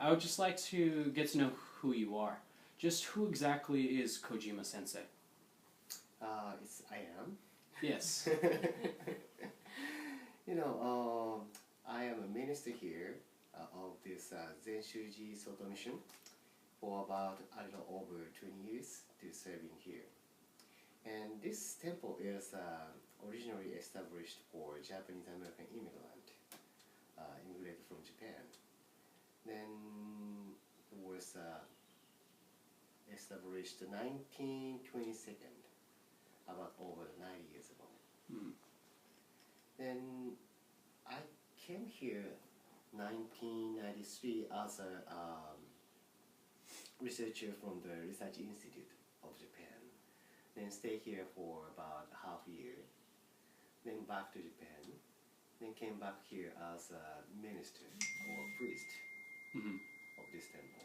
I would just like to get to know who you are. Just who exactly is Kojima Sensei? It's I am. Yes. I am a minister here of this Zenshuji Soto mission for about a little over 20 years to serving here. And this temple is originally established for Japanese American immigrated from Japan. Then it was established 1922, about over 90 years ago. Then I came here 1993 as a researcher from the Research Institute of Japan. Then stay here for about half a year. Then back to Japan. Then came back here as a minister or priest of this temple.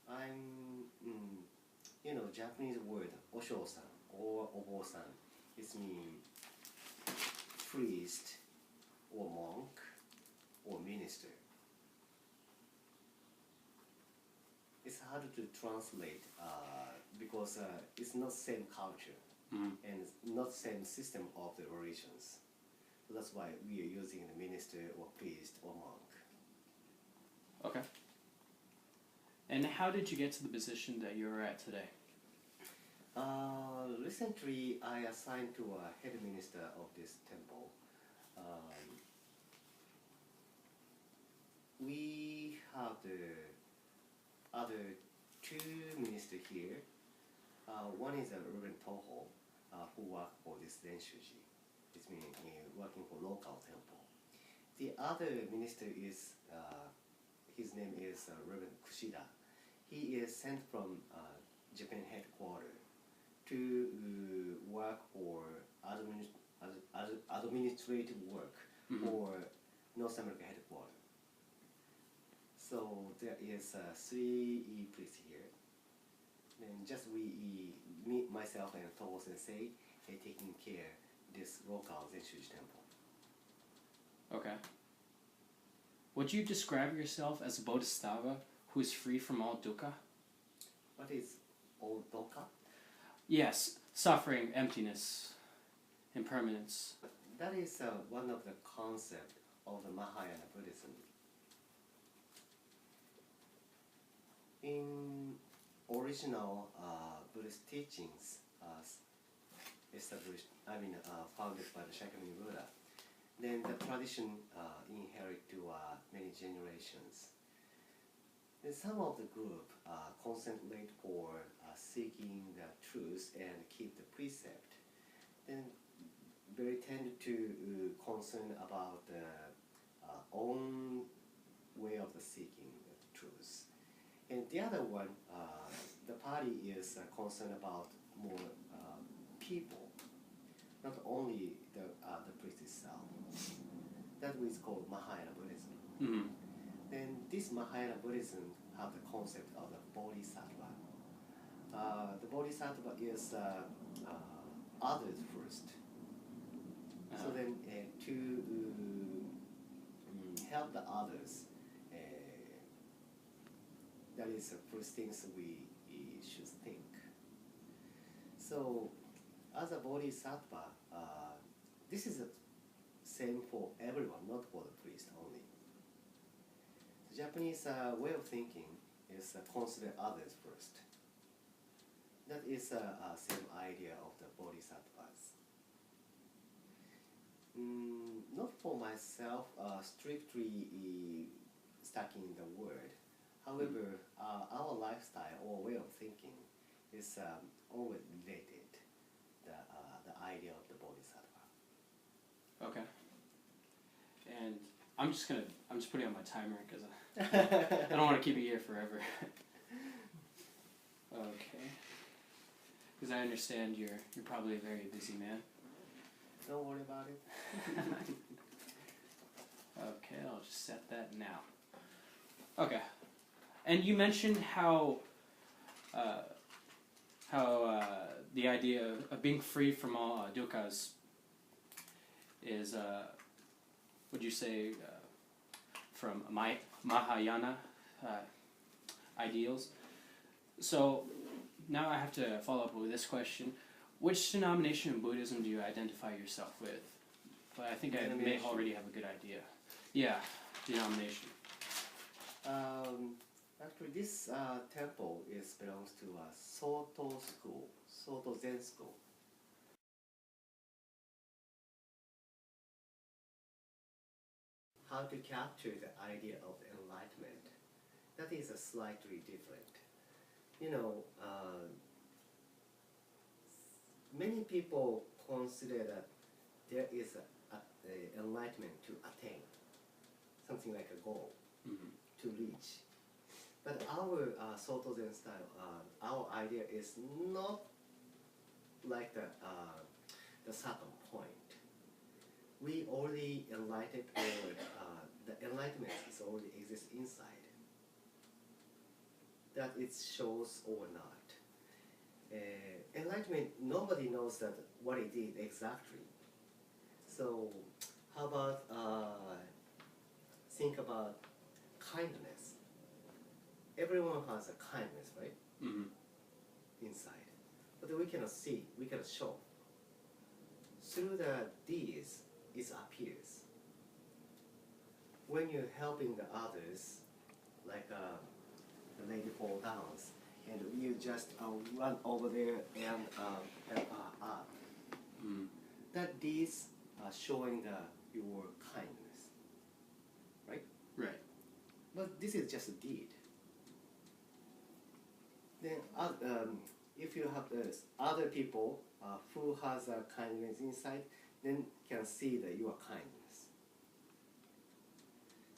I'm, Japanese word osho-san or obo-san. It means priest or monk or minister. It's hard to translate because it's not same culture and it's not same system of the relations. So that's why we are using the minister or priest or monk. Okay. And how did you get to the position that you're at today? Recently, I assigned to a head minister of this temple. We have the other two ministers here. One is Reverend Toho, who work for this Zenshuji. It's meaning working for local temple. The other minister is, his name is Reverend Kushida. He is sent from Japan headquarters to work for administrative work for North America headquarters. So there is 3 priests here. And just me, myself, and Toho Sensei taking care this local Zenshuji temple. Okay. Would you describe yourself as a bodhisattva who is free from all dukkha? What is all dukkha? Yes, suffering, emptiness, impermanence. That is one of the concepts of the Mahayana Buddhism. In original Buddhist teachings founded by the Shakyamuni Buddha, then the tradition inherit to many generations. And some of the group concentrate for seeking the truth and keep the precept. Then very tend to concern about the own way of the seeking the truth. And the other one, the party is concerned about more people, not only the priest itself. That is called Mahayana Buddhism. And this Mahayana Buddhism have the concept of the bodhisattva. The bodhisattva is others first. So then to help the others, that is the first things we should think. So as a bodhisattva, this is the same for everyone, not for the priest only. The Japanese way of thinking is consider others first. That is the same idea of the bodhisattvas. Not for myself strictly studying the word. However, our lifestyle or way of thinking is always related the idea of the bodhisattva. Okay. And I'm just putting on my timer because I don't want to keep you here forever. Okay. Because I understand you're probably a very busy man. Don't worry about it. Okay, I'll just set that now. Okay. And you mentioned how the idea of being free from all dukkhas is, would you say, from Mahayana ideals. So now I have to follow up with this question. Which denomination in Buddhism do you identify yourself with? But I think I may already have a good idea. Yeah, denomination. Actually, this temple belongs to a Soto school, Soto Zen school. How to capture the idea of enlightenment, that is slightly different. You know, many people consider that there is a enlightenment to attain, something like a goal to reach. But our Soto Zen style, our idea is not like the certain point. We already enlightened, or the enlightenment is already exists inside. That it shows or not. Enlightenment, nobody knows that what it did exactly. So how about think about kindness. Everyone has a kindness, right? Inside. But we cannot see, we cannot show. Through the deeds, it appears. When you're helping the others, like the lady fall down, and you just run over there and help her up. That deeds are showing your kindness, right? Right. But this is just a deed. Then if you have other people who has a kindness inside, then can see that your kindness.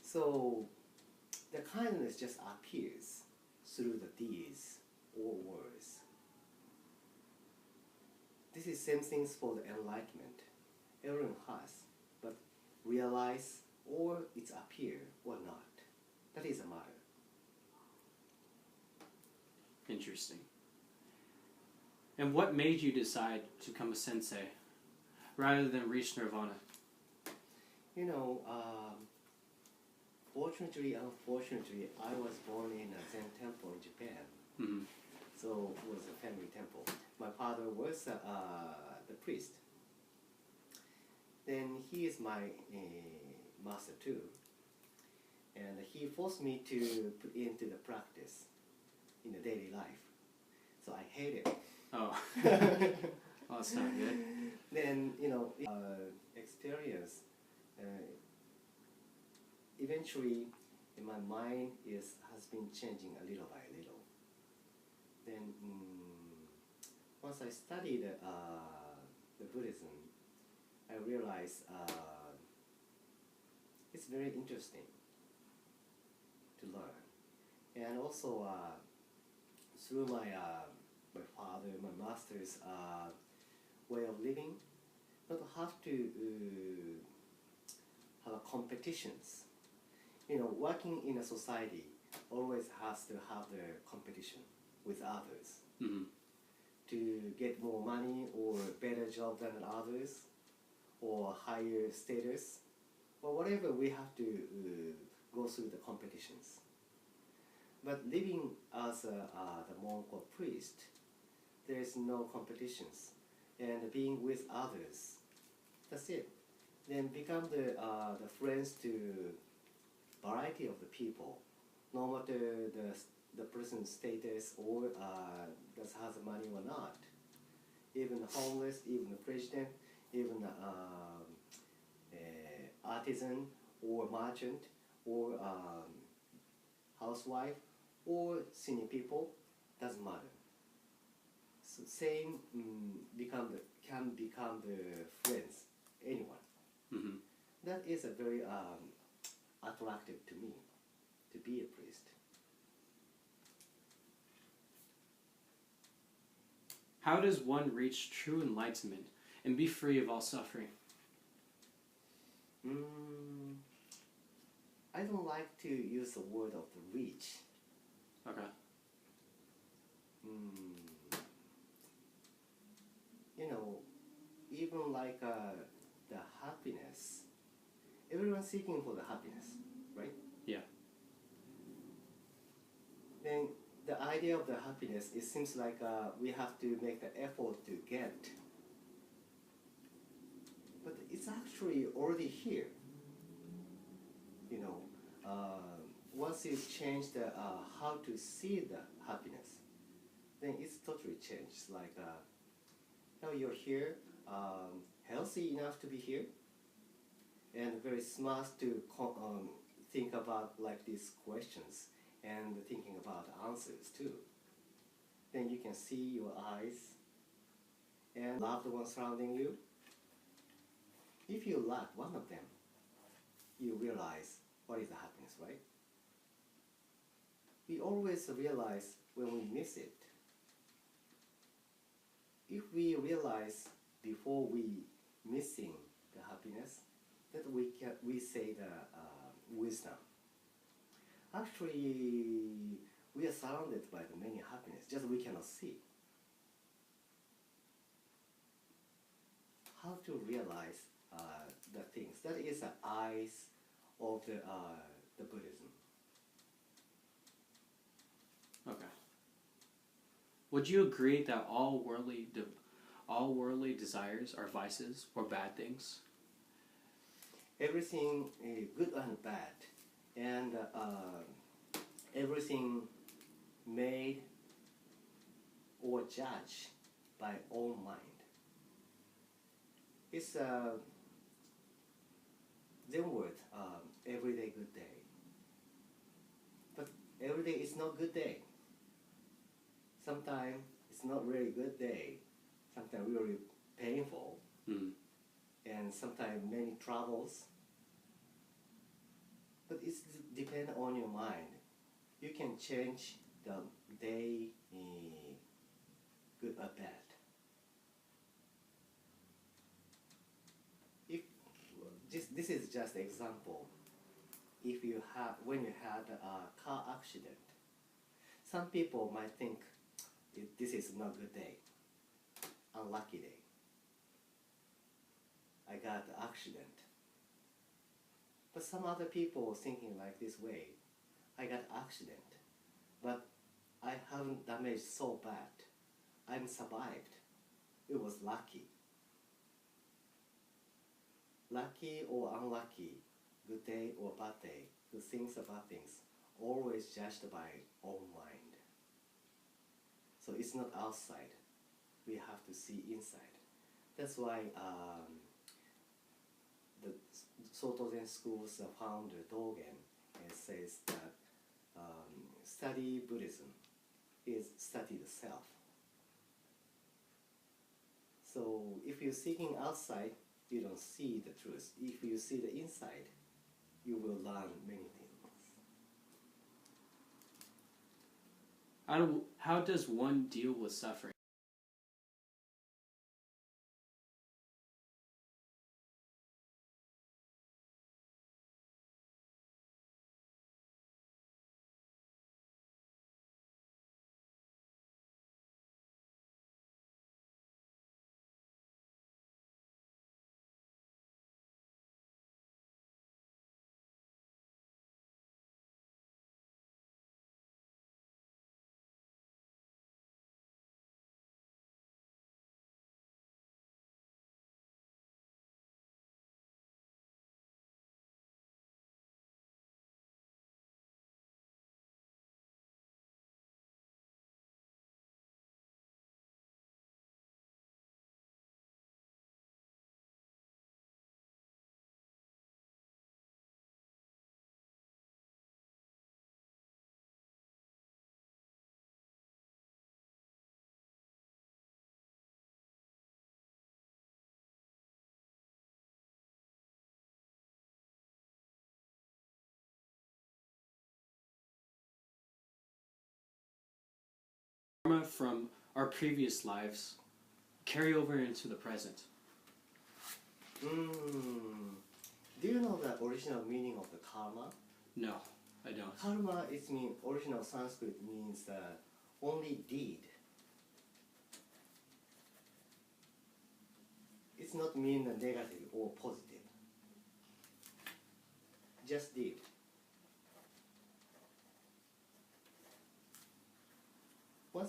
So the kindness just appears through the deeds or words. This is same things for the enlightenment. Everyone has, but realize or it appear or not. That is a matter. Interesting. And what made you decide to become a sensei rather than reach nirvana? You know, fortunately, unfortunately, I was born in a Zen temple in Japan. So it was a family temple. My father was the priest. Then he is my master too. And he forced me to put into the practice in the daily life. So I hate it. Oh. Well, that's not good. Then, you know, experience, eventually my mind has been changing a little by little. Then once I studied the Buddhism, I realized it's very interesting to learn. And also through my father, my master's way of living, not have to have competitions. You know, working in a society always has to have the competition with others to get more money or better job than others or higher status or whatever. We have to go through the competitions. But living as the monk or priest, there is no competitions, and being with others, that's it. Then become the friends to variety of the people, no matter the person's status or that has money or not. Even the homeless, even the president, even the artisan or merchant or housewife or senior people, doesn't matter. So same can become the friends, anyone. That is a very attractive to me, to be a priest. How does one reach true enlightenment and be free of all suffering? I don't like to use the word of the reach. Okay. You know, even like the happiness, everyone's seeking for the happiness, right? idea of the happiness, it seems like we have to make the effort to get. But it's actually already here. You know, once you change the how to see the happiness, then it's totally changed. Like now you're here, healthy enough to be here, and very smart to think about like these questions and thinking about answers too. Then you can see your eyes and loved ones surrounding you. If you lack one of them, you realize what is the happiness, right? We always realize when we miss it. If we realize before we missing the happiness, that we say the wisdom. Actually, we are surrounded by the many happiness, just we cannot see. How to realize the things? That is the eyes of the Buddhism. Okay. Would you agree that all worldly desires are vices or bad things? Everything good and bad, and everything made or judged by own mind. It's a Zen word, everyday good day. But every day is not good day. Sometimes it's not really good day. Sometimes really painful. Mm. And sometimes many troubles. But it depends on your mind. You can change the day good or bad. If this is just an example. If you when you had a car accident, some people might think this is not good day, unlucky day. I got the accident. But some other people thinking like this way, I got accident, but I haven't damaged so bad. I'm survived. It was lucky. Lucky or unlucky, good day or bad day, good things or bad things, always judged by own mind. So it's not outside. We have to see inside. That's why the Soto Zen School's founder Dogen says that study Buddhism is study the self. So if you're seeking outside, you don't see the truth. If you see the inside, you will learn many things. How does one deal with suffering? Karma from our previous lives carry over into the present. Do you know the original meaning of the karma? No, I don't. Karma is original Sanskrit means only deed. It's not mean negative or positive. Just deed.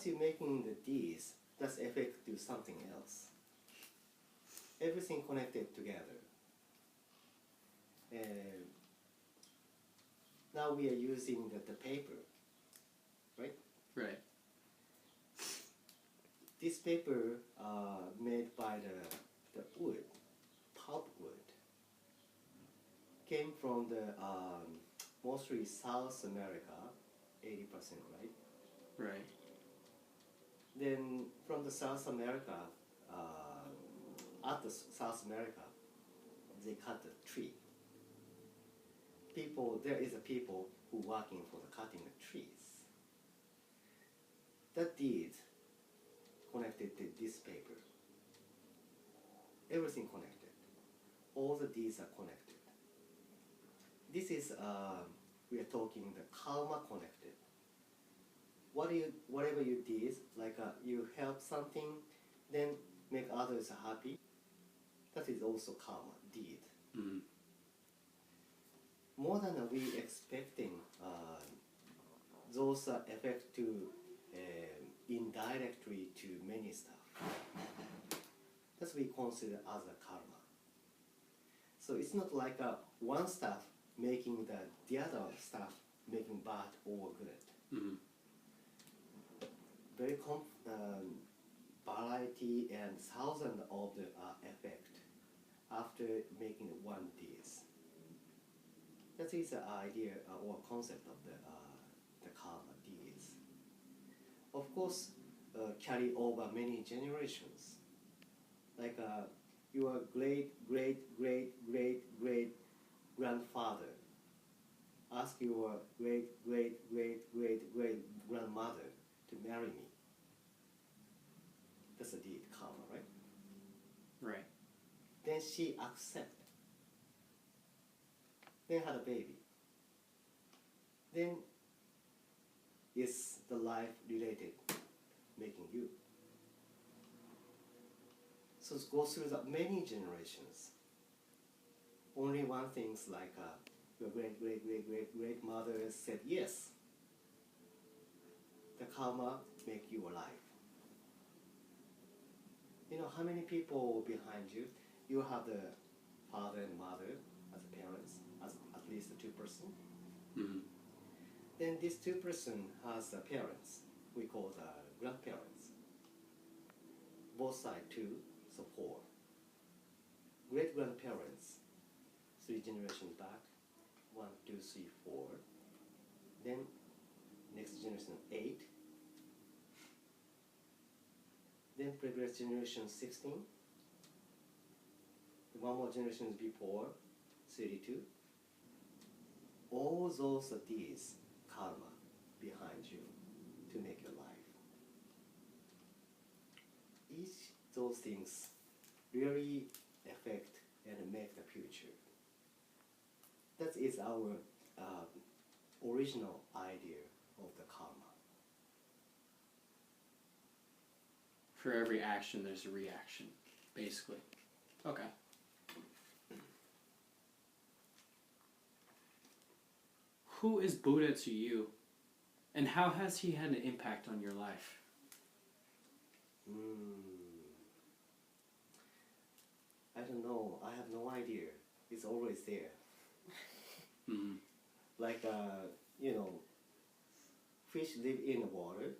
once you're making the deeds, that's affect to something else. Everything connected together. And now we are using the paper, right? Right. This paper made by the wood, pulp wood, came from the mostly South America, 80%, right? Right. Then from the South America, at the South America, they cut the tree. There is a people who working for the cutting the trees. That deed connected to this paper. Everything connected. All the deeds are connected. This is we are talking the karma connected. Whatever you did, like you help something, then make others happy. That is also karma deed. Mm-hmm. More than we expecting, those affect to indirectly to many stuff. That's we consider as a karma. So it's not like one stuff making the other stuff making bad or good. Mm-hmm. Very variety and thousand of the effect after making one deeds. That is the idea or concept of the karma deeds. Of course, carry over many generations. Like your great grandfather ask your great grandmother to marry me. That's a deed, karma, right? Right. Then she accept. Then had a baby. Then is the life related making you. So it goes through the many generations. Only one thing's like your great mother said yes. The karma make you alive. You know how many people behind you? You have the father and mother as parents, as at least the 2 person. Mm-hmm. Then this 2 person has parents. We call the grandparents. Both sides 2, so 4. Great grandparents, 3 generations back. 1, 2, 3, 4. Then next generation 8. Then previous generation 16. One more generation before 32. All those deeds, karma, behind you to make your life. Each those things really affect and make the future. That is our original idea of the karma. For every action, there's a reaction, basically. Okay. Who is Buddha to you, and how has he had an impact on your life? I don't know. I have no idea. It's always there. Mm-hmm. Like, fish live in the water.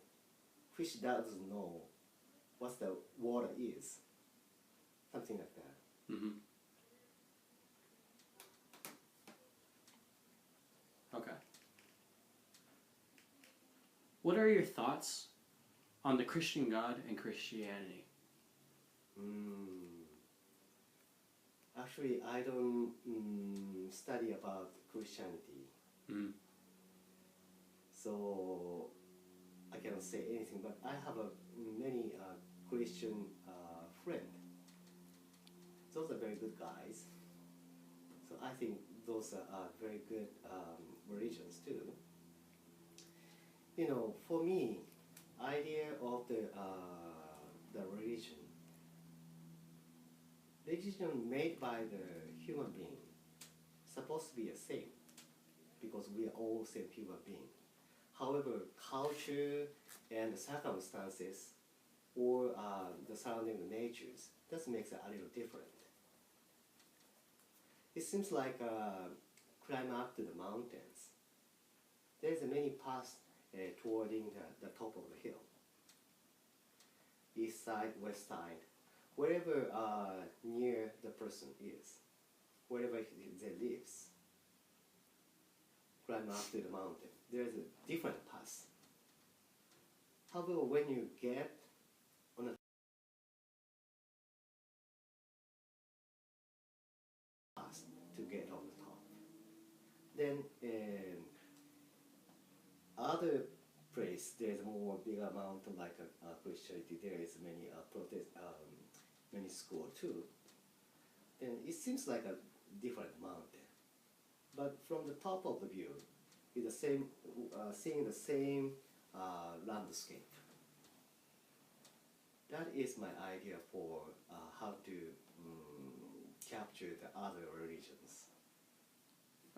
Fish doesn't know what the water is. Something like that. Mm-hmm. Okay. What are your thoughts on the Christian God and Christianity? Actually, I don't study about Christianity. Mm. So I cannot say anything, but I have many Christian friends. Those are very good guys. So I think those are very good religions too. You know, for me, idea of the religion made by the human being supposed to be the same because we are all same human being. However, culture and circumstances or the surrounding natures does makes it a little different. It seems like climb up to the mountains. There's many paths towarding the top of the hill. East side, west side, wherever near the person is, wherever they lives. Climb up to the mountain. There's a different path. However, when you get on a path to get on the top, then other place there's more bigger mountain like Christianity. There is many many school too. Then it seems like a different mountain. But from the top of the view, it's the same, seeing the same landscape. That is my idea for how to capture the other religions.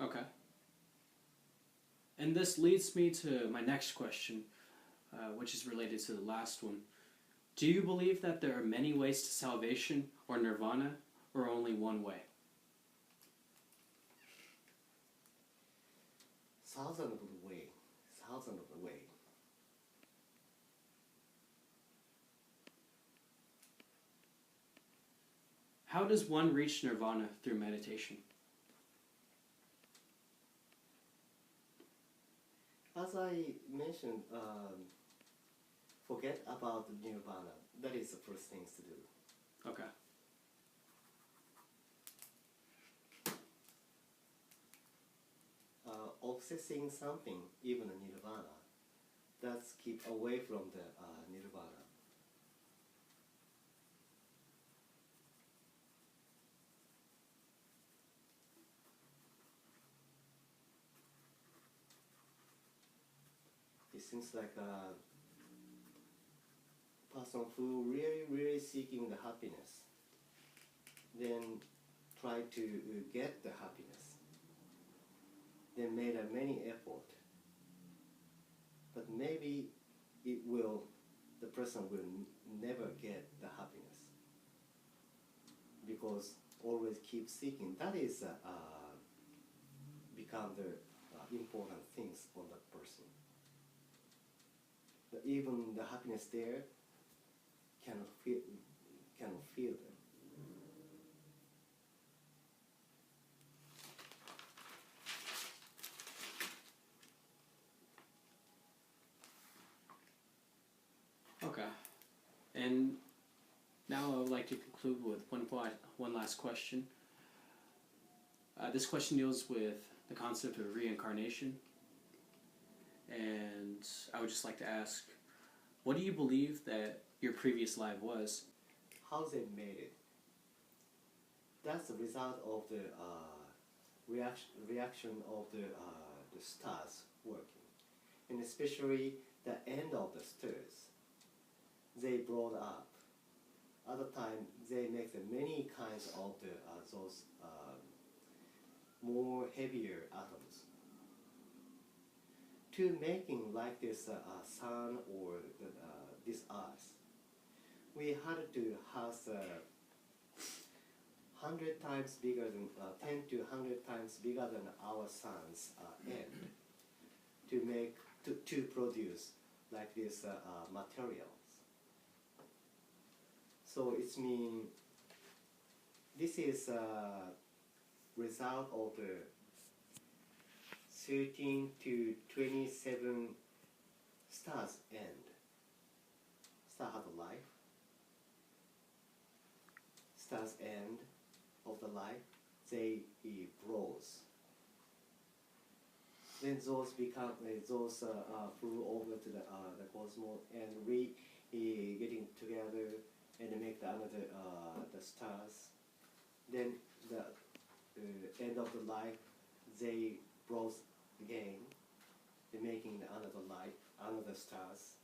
Okay. And this leads me to my next question, which is related to the last one. Do you believe that there are many ways to salvation or nirvana, or only one way? Thousand of the way, thousand of the way. How does one reach nirvana through meditation? As I mentioned, forget about the nirvana. That is the first thing to do. Okay. Obsessing something, even a nirvana, that's keep away from the nirvana. It seems like a person who really seeking the happiness, then try to get the happiness, then made a many effort, but maybe the person will never get the happiness because always keep seeking. That is become the important things on that person. But even the happiness there cannot feel them. Okay. And now I would like to conclude with one last question. This question deals with the concept of reincarnation. And I would just like to ask, what do you believe that your previous life was? How they made it? That's the result of the reaction of the stars working, and especially the end of the stars. They brought up. Other time they make the many kinds of those more heavier atoms. To making like this sun or this earth, we had to have 100 times bigger than 10 to 100 times bigger than our sun's end to produce like this materials. So it's mean this is a result of the 13 to 27 stars end. Star have a life. Stars end of the life, they grows. Then those become flew over to the cosmos, and we getting together and make another the stars. Then the end of the life, they brought again, they making another light, another stars.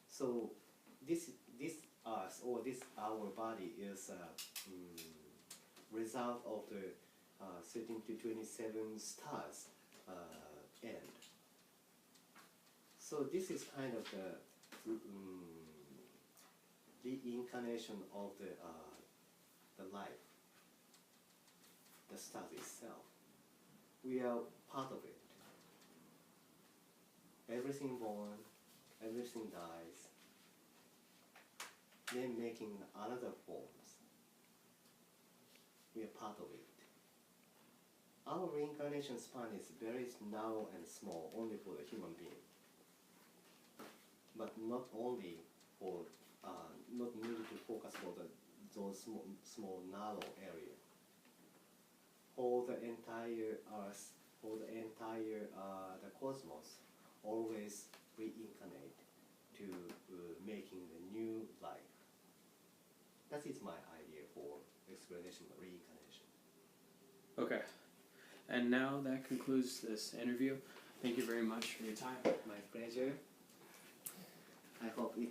So this us or this our body is result of the 13 to 27 stars end. So this is kind of the reincarnation of the life, the stars itself. We are part of it. Everything born, everything dies, then making another forms. We are part of it. Our reincarnation span is very narrow and small, only for the human being. But not only for, not needed to focus for those small narrow area. For the entire Earth, for the entire the cosmos, always reincarnate to making the new life. That is my idea for explanation of reincarnation. Okay. And now that concludes this interview. Thank you very much for your time. My pleasure. I hope it